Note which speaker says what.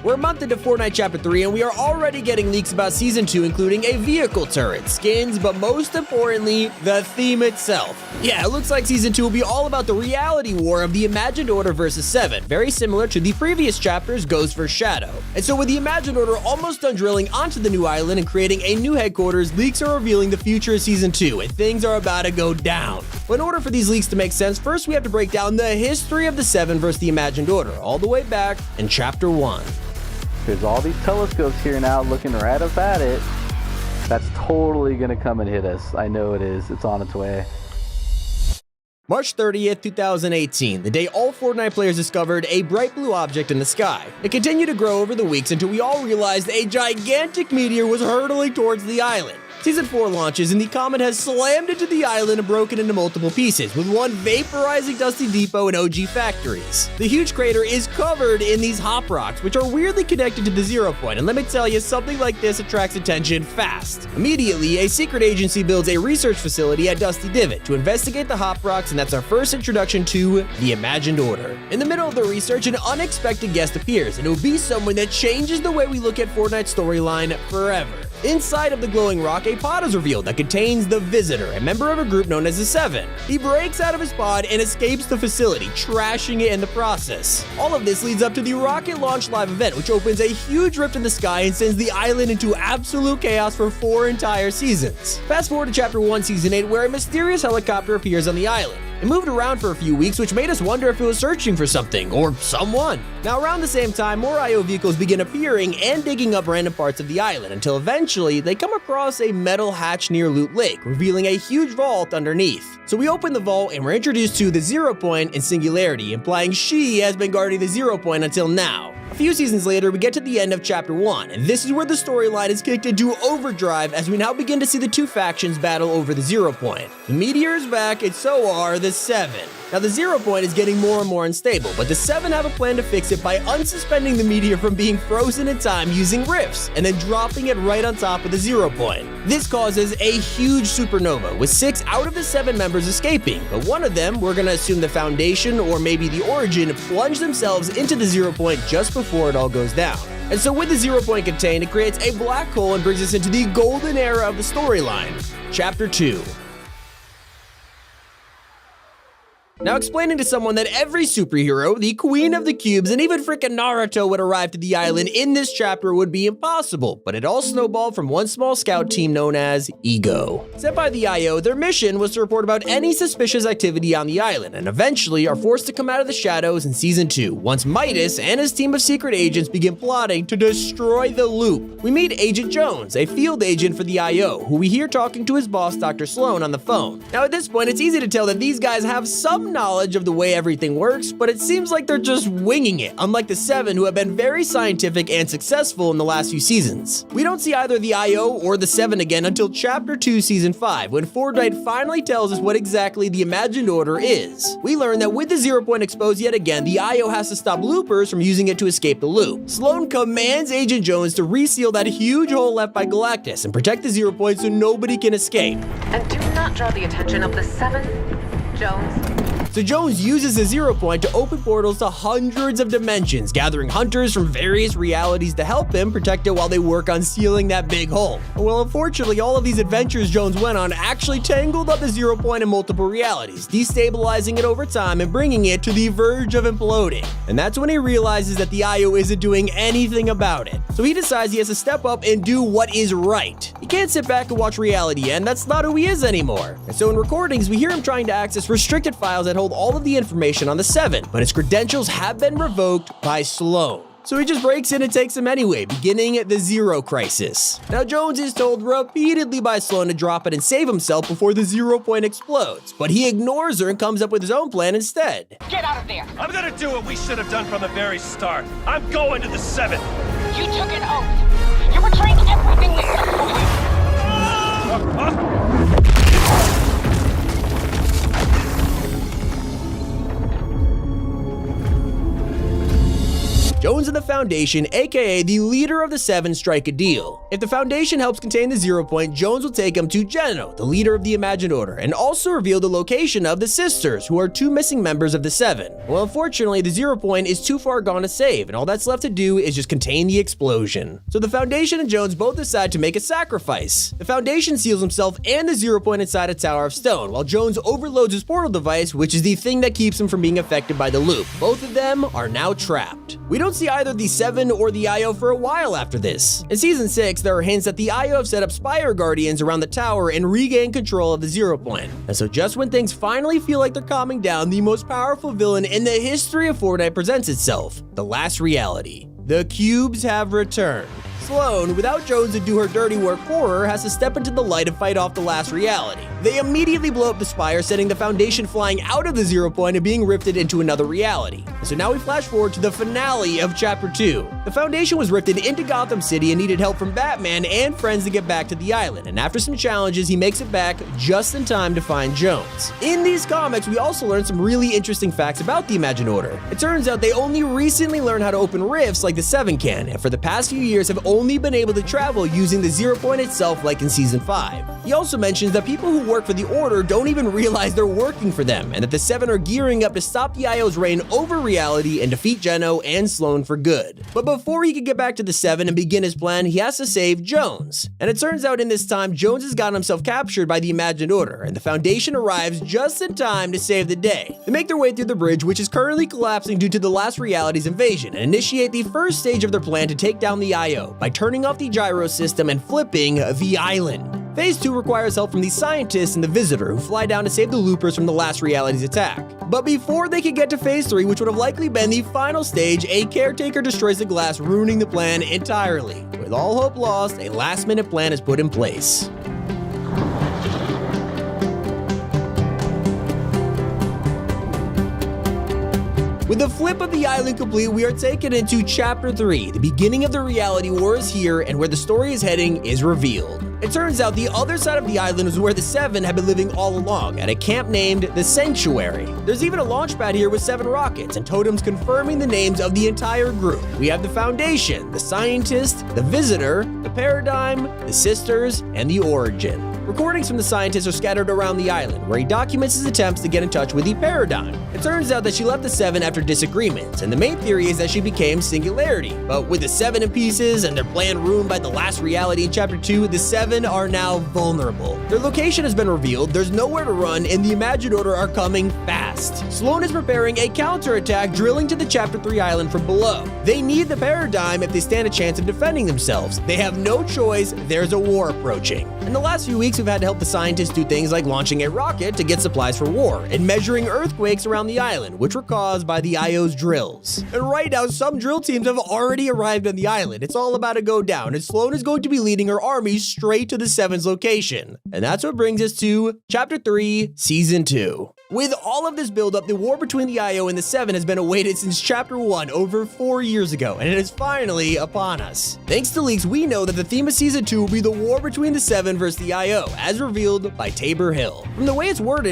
Speaker 1: We're a month into Fortnite Chapter 3, and we are already getting leaks about Season 2, including a vehicle turret, skins, but most importantly, the theme itself. Yeah, it looks like Season 2 will be all about the reality war of the Imagined Order versus 7, very similar to the previous chapters, Ghost vs. Shadow. And so with the Imagined Order almost done drilling onto the new island and creating a new headquarters, leaks are revealing the future of Season 2, and things are about to go down. But in order for these leaks to make sense, first we have to break down the history of the 7 versus the Imagined Order, all the way back in Chapter 1.
Speaker 2: There's all these telescopes here now looking right up at it. That's totally gonna come and hit us. I know it is. It's on its way.
Speaker 1: March 30th, 2018, the day all Fortnite players discovered a bright blue object in the sky. It continued to grow over the weeks until we all realized a gigantic meteor was hurtling towards the island. Season 4 launches and the comet has slammed into the island and broken into multiple pieces, with one vaporizing Dusty Depot and OG factories. The huge crater is covered in these hop rocks, which are weirdly connected to the 0 point, and let me tell you, something like this attracts attention fast. Immediately, a secret agency builds a research facility at Dusty Divot to investigate the hop rocks, and that's our first introduction to the Imagined Order. In the middle of the research, an unexpected guest appears, and it will be someone that changes the way we look at Fortnite's storyline forever. Inside of the glowing rock, a pod is revealed that contains the Visitor, a member of a group known as the 7. He breaks out of his pod and escapes the facility, trashing it in the process. All of this leads up to the rocket launch live event, which opens a huge rift in the sky and sends the island into absolute chaos for 4 entire seasons. Fast forward to Chapter 1, Season 8, where a mysterious helicopter appears on the island. It moved around for a few weeks, which made us wonder if it was searching for something, or someone. Now, around the same time, more IO vehicles begin appearing and digging up random parts of the island, until eventually they come across a metal hatch near Loot Lake, revealing a huge vault underneath. So we open the vault and we're introduced to the 0 point and Singularity, implying she has been guarding the 0 point until now. A few seasons later, we get to the end of Chapter 1, and this is where the storyline is kicked into overdrive as we now begin to see the two factions battle over the 0 point. The meteor is back, and so are the 7. Now, the 0 point is getting more and more unstable, but the 7 have a plan to fix it by unsuspending the meteor from being frozen in time using rifts, and then dropping it right on top of the 0 point. This causes a huge supernova, with 6 out of the 7 members escaping, but one of them, we're gonna assume the Foundation or maybe the Origin, plunge themselves into the 0 point just before it all goes down. And so with the 0 point contained, it creates a black hole and brings us into the golden era of the storyline, Chapter 2. Now, explaining to someone that every superhero, the Queen of the Cubes, and even frickin' Naruto would arrive to the island in this chapter would be impossible, but it all snowballed from one small scout team known as Ego. Sent by the IO, their mission was to report about any suspicious activity on the island, and eventually are forced to come out of the shadows in Season 2, once Midas and his team of secret agents begin plotting to destroy the loop. We meet Agent Jones, a field agent for the IO, who we hear talking to his boss, Dr. Sloan, on the phone. Now, at this point, it's easy to tell that these guys have some knowledge of the way everything works, but it seems like they're just winging it, unlike the 7 who have been very scientific and successful in the last few seasons. We don't see either the IO or the 7 again until Chapter 2, Season 5, when Fortnite finally tells us what exactly the Imagined Order is. We learn that with the 0 point exposed yet again, the IO has to stop loopers from using it to escape the loop. Sloan commands Agent Jones to reseal that huge hole left by Galactus and protect the 0 point so nobody can escape.
Speaker 3: And do not draw the attention of the 7, Jones.
Speaker 1: So Jones uses the 0 point to open portals to hundreds of dimensions, gathering hunters from various realities to help him protect it while they work on sealing that big hole. Well, unfortunately, all of these adventures Jones went on actually tangled up the 0 point in multiple realities, destabilizing it over time and bringing it to the verge of imploding. And that's when he realizes that the IO isn't doing anything about it. So he decides he has to step up and do what is right. He can't sit back and watch reality end, that's not who he is anymore. And so in recordings, we hear him trying to access restricted files that hold all of the information on the 7, but his credentials have been revoked by Sloan. So he just breaks in and takes them anyway, beginning the 0 crisis. Now, Jones is told repeatedly by Sloan to drop it and save himself before the 0 point explodes, but he ignores her and comes up with his own plan instead.
Speaker 4: Get out of there!
Speaker 5: I'm gonna do what we should have done from the very start. I'm going to the 7.
Speaker 4: You took an oath! You're betraying everything we stood for you!
Speaker 1: Jones and the Foundation, aka the leader of the Seven, strike a deal. If the Foundation helps contain the 0 point, Jones will take him to Geno, the leader of the Imagined Order, and also reveal the location of the Sisters, who are 2 missing members of the Seven. Well, unfortunately, the 0 point is too far gone to save, and all that's left to do is just contain the explosion. So the Foundation and Jones both decide to make a sacrifice. The Foundation seals himself and the 0 point inside a tower of stone, while Jones overloads his portal device, which is the thing that keeps him from being affected by the loop. Both of them are now trapped. We don't see either the Seven or the IO for a while after this. In Season 6, there are hints that the IO have set up Spire Guardians around the tower and regain control of the 0 point. And so just when things finally feel like they're calming down, the most powerful villain in the history of Fortnite presents itself, the last reality. The cubes have returned. Sloan, without Jones to do her dirty work for her, has to step into the light and fight off the last reality. They immediately blow up the spire, setting the Foundation flying out of the 0 point and being rifted into another reality. And so now we flash forward to the finale of Chapter 2. The Foundation was rifted into Gotham City and needed help from Batman and friends to get back to the island, and after some challenges, he makes it back just in time to find Jones. In these comics, we also learn some really interesting facts about the Imagined Order. It turns out they only recently learned how to open rifts like the Seven can, and for the past few years have only been able to travel using the 0 point itself like in Season 5. He also mentions that people who work for the Order don't even realize they're working for them, and that the Seven are gearing up to stop the IO's reign over reality and defeat Geno and Sloan for good. But before he can get back to the Seven and begin his plan, he has to save Jones. And it turns out in this time, Jones has gotten himself captured by the Imagined Order, and the Foundation arrives just in time to save the day. They make their way through the bridge, which is currently collapsing due to the last reality's invasion, and initiate the first stage of their plan to take down the IO by turning off the gyro system and flipping the island. Phase 2 requires help from the scientists and the Visitor, who fly down to save the loopers from the last reality's attack. But before they can get to Phase 3, which would have likely been the final stage, a caretaker destroys the glass, ruining the plan entirely. With all hope lost, a last-minute plan is put in place. With the flip of the island complete, we are taken into Chapter 3. The beginning of the reality war is here, and where the story is heading is revealed. It turns out the other side of the island is where the Seven have been living all along, at a camp named the Sanctuary. There's even a launch pad here with 7 rockets and totems confirming the names of the entire group. We have the Foundation, the Scientist, the Visitor, the Paradigm, the Sisters, and the Origin. Recordings from the Scientist are scattered around the island, where he documents his attempts to get in touch with the Paradigm. It turns out that she left the Seven after disagreements, and the main theory is that she became Singularity. But with the Seven in pieces and their plan ruined by the last reality in Chapter 2, the Seven are now vulnerable. Their location has been revealed, there's nowhere to run, and the Imagined Order are coming fast. Sloan is preparing a counterattack, drilling to the Chapter 3 island from below. They need the Paradigm if they stand a chance of defending themselves. They have no choice, there's a war approaching. In the last few weeks, we've had to help the scientists do things like launching a rocket to get supplies for war, and measuring earthquakes around the island, which were caused by the IO's drills. And right now, some drill teams have already arrived on the island. It's all about to go down, and Sloan is going to be leading her army straight to the Seven's location. And that's what brings us to Chapter 3, Season 2. With all of this buildup, the war between the IO and the Seven has been awaited since Chapter 1 over 4 years ago, and it is finally upon us. Thanks to leaks, we know that the theme of Season 2 will be the war between the Seven versus the IO, as revealed by Tabor Hill. From the way it's worded,